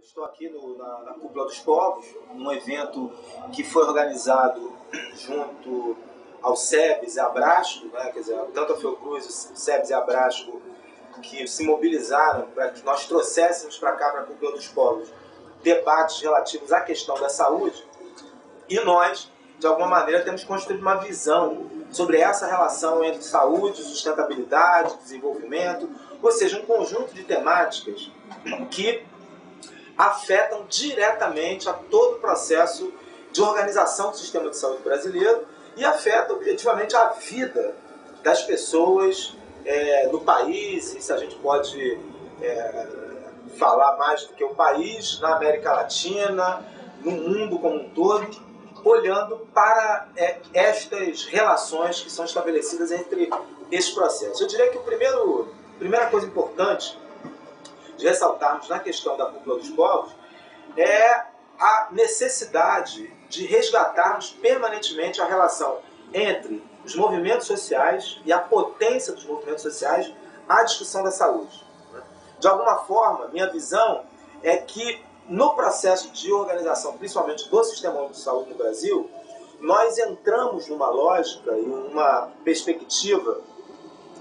Estou aqui na Cúpula dos Povos, num evento que foi organizado junto ao SEBS e à Abrasco, né? Quer dizer, tanto a Fiocruz, o SEBS e a Abrasco, que se mobilizaram para que nós trouxéssemos para cá, para a Cúpula dos Povos, debates relativos à questão da saúde. E nós, de alguma maneira, temos construído uma visão sobre essa relação entre saúde, sustentabilidade, desenvolvimento, ou seja, um conjunto de temáticas que afetam diretamente a todo o processo de organização do sistema de saúde brasileiro e afetam objetivamente a vida das pessoas no país, e se a gente pode falar mais do que o país, na América Latina, no mundo como um todo, olhando para estas relações que são estabelecidas entre esses processos. Eu diria que a primeira coisa importante de ressaltarmos na questão da Cúpula dos Povos é a necessidade de resgatarmos permanentemente a relação entre os movimentos sociais e a potência dos movimentos sociais à discussão da saúde. De alguma forma, minha visão é que no processo de organização, principalmente do Sistema Único de Saúde no Brasil, nós entramos numa lógica e uma perspectiva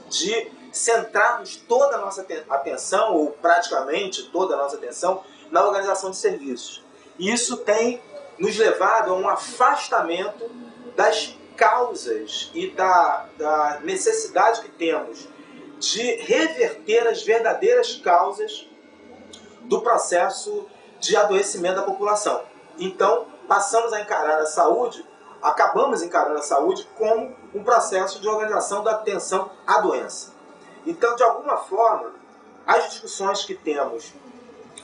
de centrarmos toda a nossa atenção, ou praticamente toda a nossa atenção, na organização de serviços. E isso tem nos levado a um afastamento das causas e da necessidade que temos de reverter as verdadeiras causas do processo de adoecimento da população. Então, acabamos encarando a saúde como um processo de organização da atenção à doença. Então, de alguma forma, as discussões que temos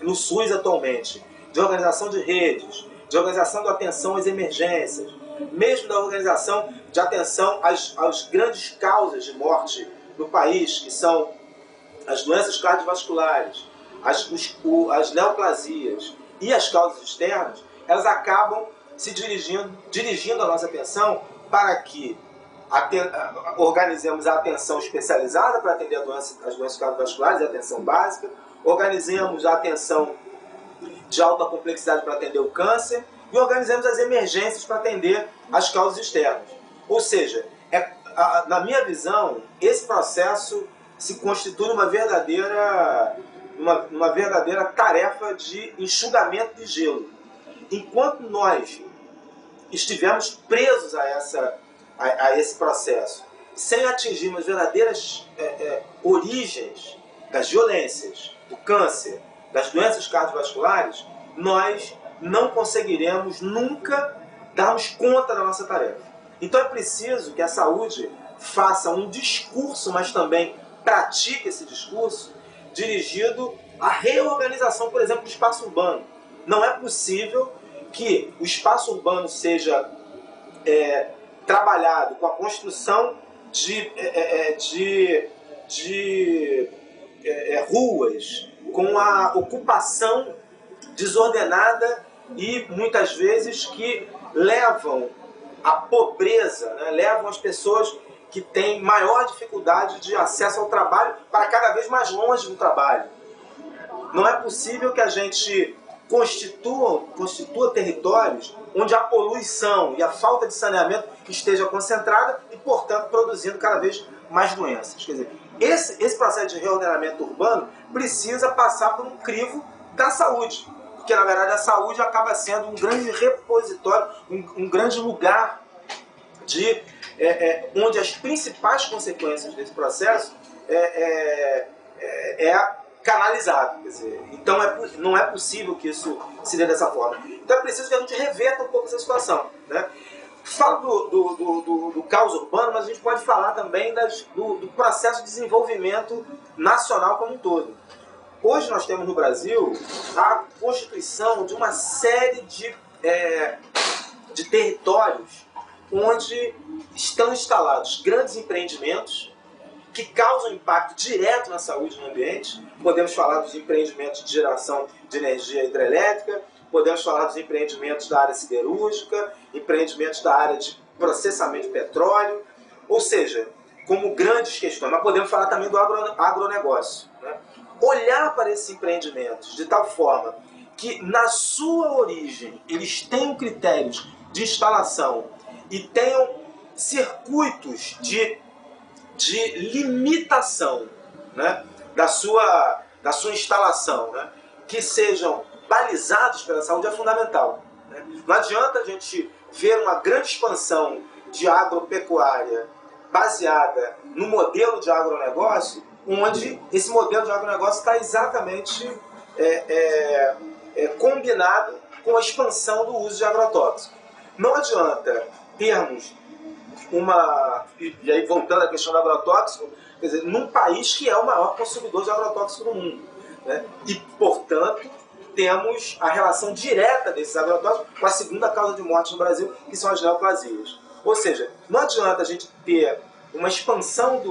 no SUS atualmente, de organização de redes, de organização da atenção às emergências, mesmo da organização de atenção às grandes causas de morte no país, que são as doenças cardiovasculares, as neoplasias e as causas externas, elas acabam se dirigindo a nossa atenção para que organizemos a atenção especializada para atender as doenças cardiovasculares, a atenção básica, organizemos a atenção de alta complexidade para atender o câncer e organizemos as emergências para atender as causas externas. Ou seja, na minha visão, esse processo se constitui uma verdadeira tarefa de enxugamento de gelo. Enquanto nós estivermos presos a esse processo, sem atingirmos as verdadeiras origens das violências, do câncer, das doenças cardiovasculares, nós não conseguiremos nunca darmos conta da nossa tarefa. Então é preciso que a saúde faça um discurso, mas também pratique esse discurso dirigido à reorganização, por exemplo, do espaço urbano. Não é possível que o espaço urbano seja trabalhado com a construção de ruas, com a ocupação desordenada e muitas vezes que levam à pobreza, né? Levam as pessoas que têm maior dificuldade de acesso ao trabalho para cada vez mais longe do trabalho. Não é possível que a gente constitua territórios onde a poluição e a falta de saneamento esteja concentrada e, portanto, produzindo cada vez mais doenças. Quer dizer, esse processo de reordenamento urbano precisa passar por um crivo da saúde, porque, na verdade, a saúde acaba sendo um grande repositório, um grande lugar onde as principais consequências desse processo canalizado. Quer dizer, então não é possível que isso se dê dessa forma. Então é preciso que a gente reverta um pouco essa situação, né? Falo do caos urbano, mas a gente pode falar também do processo de desenvolvimento nacional como um todo. Hoje nós temos no Brasil a constituição de uma série de territórios onde estão instalados grandes empreendimentos que causam impacto direto na saúde e no ambiente. Podemos falar dos empreendimentos de geração de energia hidrelétrica, podemos falar dos empreendimentos da área siderúrgica, empreendimentos da área de processamento de petróleo, ou seja, como grandes questões, mas podemos falar também do agronegócio, né? Olhar para esses empreendimentos de tal forma que na sua origem eles tenham critérios de instalação e tenham circuitos de limitação, né, da sua instalação, né, que sejam balizados pela saúde, é fundamental, né? Não adianta a gente ver uma grande expansão de agropecuária baseada no modelo de agronegócio, onde esse modelo de agronegócio está exatamente combinado com a expansão do uso de agrotóxicos. Não adianta termos e aí voltando à questão do agrotóxico, quer dizer, num país que é o maior consumidor de agrotóxico do mundo, né? E, portanto, temos a relação direta desses agrotóxicos com a segunda causa de morte no Brasil, que são as neoplasias. Ou seja, não adianta a gente ter uma expansão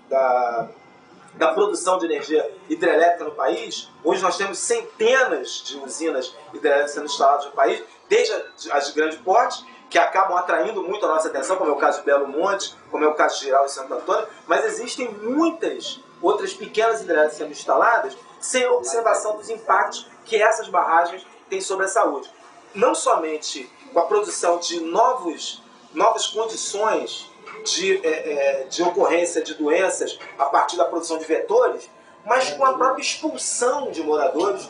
da produção de energia hidrelétrica no país. Hoje nós temos centenas de usinas hidrelétricas sendo instaladas no país, desde as de grande porte, que acabam atraindo muito a nossa atenção, como é o caso de Belo Monte, como é o caso de Girau e Santo Antônio, mas existem muitas outras pequenas hidrelétricas sendo instaladas sem observação dos impactos que essas barragens têm sobre a saúde. Não somente com a produção de novas condições de ocorrência de doenças a partir da produção de vetores, mas com a própria expulsão de moradores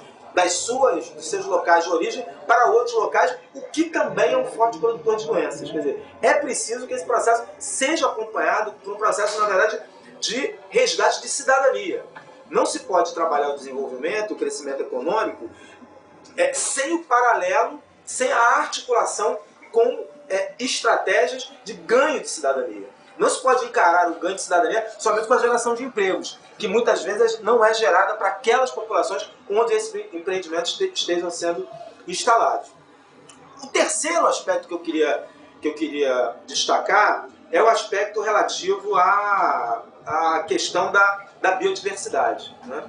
dos seus locais de origem para outros locais, o que também é um forte produtor de doenças. Quer dizer, é preciso que esse processo seja acompanhado por um processo, na verdade, de resgate de cidadania. Não se pode trabalhar o desenvolvimento, o crescimento econômico, sem o paralelo, sem a articulação com estratégias de ganho de cidadania. Não se pode encarar o ganho de cidadania somente com a geração de empregos, que muitas vezes não é gerada para aquelas populações onde esses empreendimentos estejam sendo instalados. O terceiro aspecto que eu queria destacar é o aspecto relativo à questão da biodiversidade, né?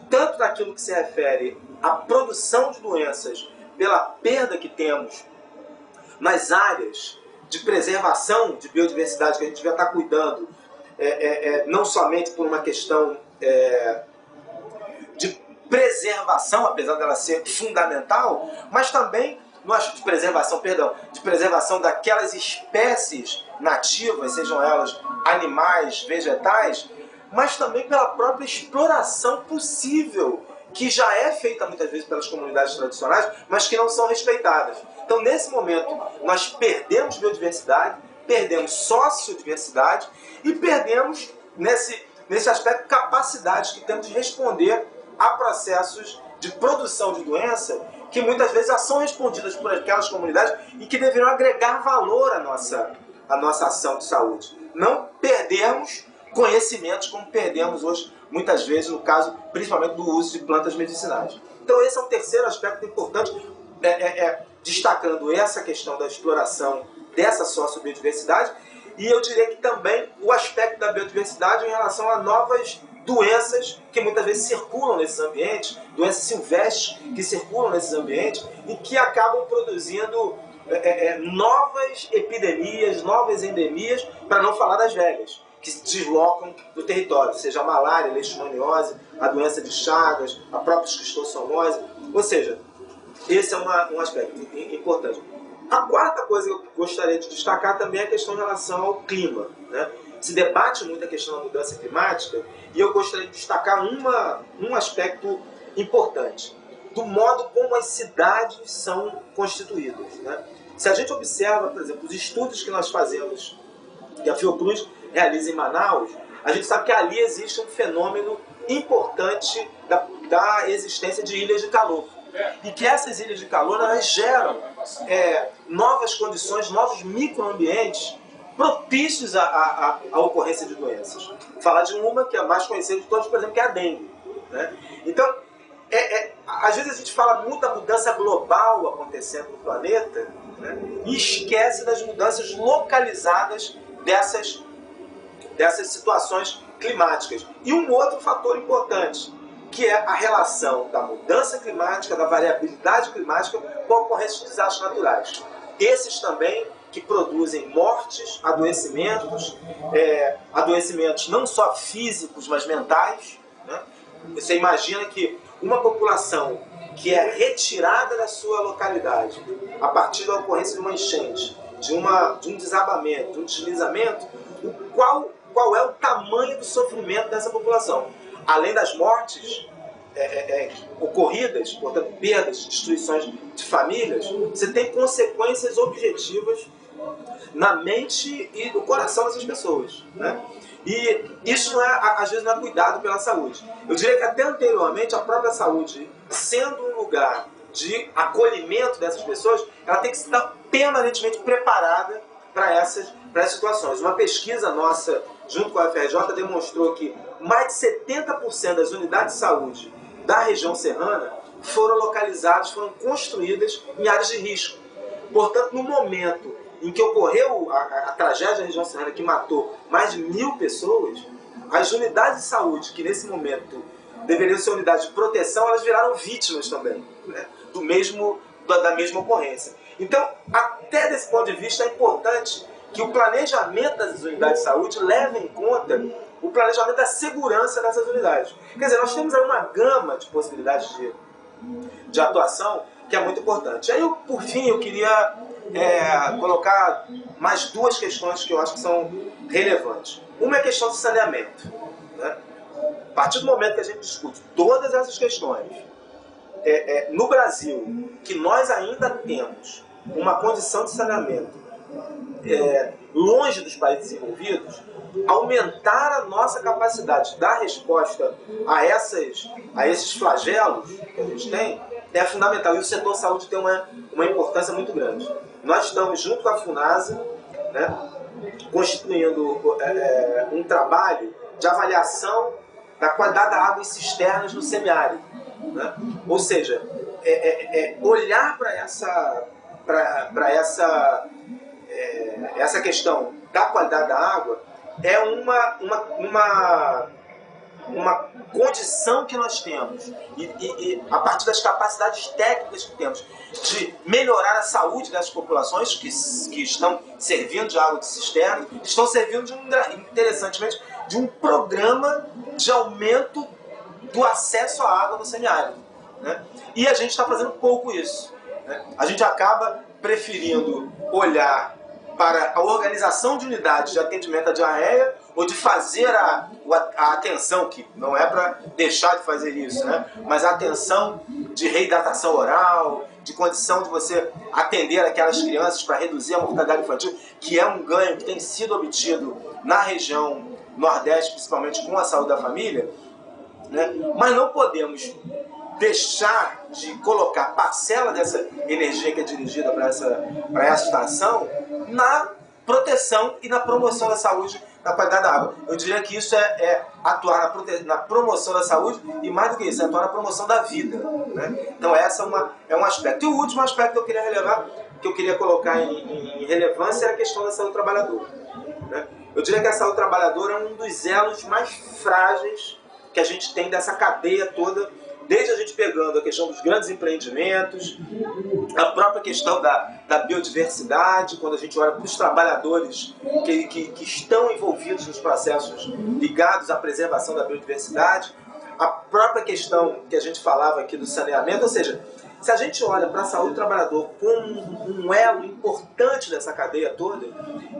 Tanto naquilo que se refere à produção de doenças pela perda que temos nas áreas de preservação de biodiversidade que a gente devia estar cuidando, não somente por uma questão de preservação, apesar dela ser fundamental, mas também de preservação daquelas espécies nativas, sejam elas animais, vegetais, mas também pela própria exploração possível, que já é feita muitas vezes pelas comunidades tradicionais, mas que não são respeitadas. Então, nesse momento, nós perdemos biodiversidade, perdemos sociodiversidade e perdemos, nesse aspecto, capacidades que temos de responder a processos de produção de doença que muitas vezes já são respondidas por aquelas comunidades e que deveriam agregar valor à nossa ação de saúde. Não perdermos conhecimentos como perdemos hoje, muitas vezes, no caso, principalmente do uso de plantas medicinais. Então, esse é um terceiro aspecto importante, destacando essa questão da exploração dessa sociobiodiversidade, e eu diria que também o aspecto da biodiversidade em relação a novas doenças que muitas vezes circulam nesses ambientes, doenças silvestres que circulam nesses ambientes e que acabam produzindo novas epidemias, novas endemias, para não falar das velhas, que se deslocam do território, seja a malária, a leishmaniose, a doença de Chagas, a própria esquistossomose. Ou seja, esse é um aspecto importante. A quarta coisa que eu gostaria de destacar também é a questão em relação ao clima, né? Se debate muito a questão da mudança climática e eu gostaria de destacar um aspecto importante, do modo como as cidades são constituídas, né? Se a gente observa, por exemplo, os estudos que nós fazemos, que a Fiocruz realiza em Manaus, a gente sabe que ali existe um fenômeno importante da existência de ilhas de calor. E que essas ilhas de calor elas geram novas condições, novos microambientes propícios à ocorrência de doenças. Vou falar de uma que é a mais conhecida de todos, por exemplo, que é a dengue, né? Então, às vezes a gente fala muito da mudança global acontecendo no planeta, né? E esquece das mudanças localizadas dessas situações climáticas. E um outro fator importante, que é a relação da mudança climática, da variabilidade climática com a ocorrência de desastres naturais. Esses também que produzem mortes, adoecimentos não só físicos, mas mentais, né? Você imagina que uma população que é retirada da sua localidade a partir da ocorrência de uma enchente, de um desabamento, de um deslizamento, qual é o tamanho do sofrimento dessa população. Além das mortes ocorridas, portanto, perdas, destruições de famílias, você tem consequências objetivas na mente e no coração dessas pessoas, né? E isso às vezes não é cuidado pela saúde. Eu diria que até anteriormente a própria saúde, sendo um lugar de acolhimento dessas pessoas, ela tem que estar permanentemente preparada para essas situações. Uma pesquisa nossa, junto com a FRJ, demonstrou que mais de 70% das unidades de saúde da região serrana foram localizadas, foram construídas em áreas de risco. Portanto, no momento em que ocorreu a tragédia da região serrana, que matou mais de 1.000 pessoas, as unidades de saúde, que nesse momento deveriam ser unidades de proteção, elas viraram vítimas também, né, da mesma ocorrência. Então, até desse ponto de vista, é importante que o planejamento das unidades de saúde leve em conta o planejamento da segurança dessas unidades. Quer dizer, nós temos aí uma gama de possibilidades de atuação que é muito importante. Aí, por fim, eu queria colocar mais duas questões que eu acho que são relevantes. Uma é a questão do saneamento, né? A partir do momento que a gente discute todas essas questões, no Brasil, que nós ainda temos uma condição de saneamento longe dos países desenvolvidos, aumentar a nossa capacidade de dar resposta a esses flagelos que a gente tem é fundamental. E o setor saúde tem uma importância muito grande. Nós estamos, junto com a FUNASA, né, constituindo um trabalho de avaliação da qualidade da água em cisternas no semiárido, né? Ou seja, olhar para essa questão da qualidade da água é uma condição que nós temos e a partir das capacidades técnicas que temos de melhorar a saúde dessas populações que estão servindo de água de cisterna, estão servindo interessantemente de um programa de aumento do acesso à água no semiárido, né? E a gente está fazendo pouco isso, né? A gente acaba preferindo olhar para a organização de unidades de atendimento à diarreia ou de fazer a atenção, que não é para deixar de fazer isso, né? Mas a atenção de reidratação oral, de condição de você atender aquelas crianças para reduzir a mortalidade infantil, que é um ganho que tem sido obtido na região Nordeste, principalmente com a saúde da família, né? Mas não podemos deixar de colocar parcela dessa energia que é dirigida para essa ação na proteção e na promoção da saúde, da qualidade da água. Eu diria que isso é atuar na promoção da saúde e, mais do que isso, é atuar na promoção da vida, né? Então essa é um aspecto. E o último aspecto que eu queria relevar, que eu queria colocar em relevância, é a questão da saúde trabalhadora, né? Eu diria que a saúde trabalhadora é um dos elos mais frágeis que a gente tem dessa cadeia toda, desde a gente pegando a questão dos grandes empreendimentos, a própria questão da biodiversidade, quando a gente olha para os trabalhadores que estão envolvidos nos processos ligados à preservação da biodiversidade, a própria questão que a gente falava aqui do saneamento, ou seja, se a gente olha para a saúde do trabalhador como um elo importante dessa cadeia toda,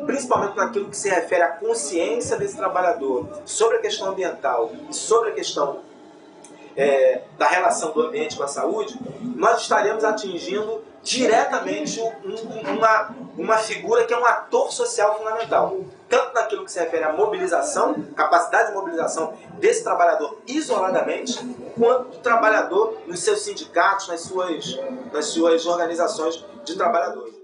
principalmente naquilo que se refere à consciência desse trabalhador sobre a questão ambiental e sobre a questão da relação do ambiente com a saúde, nós estaremos atingindo diretamente uma figura que é um ator social fundamental, tanto naquilo que se refere à mobilização, capacidade de mobilização desse trabalhador isoladamente, quanto do trabalhador nos seus sindicatos, nas suas organizações de trabalhadores.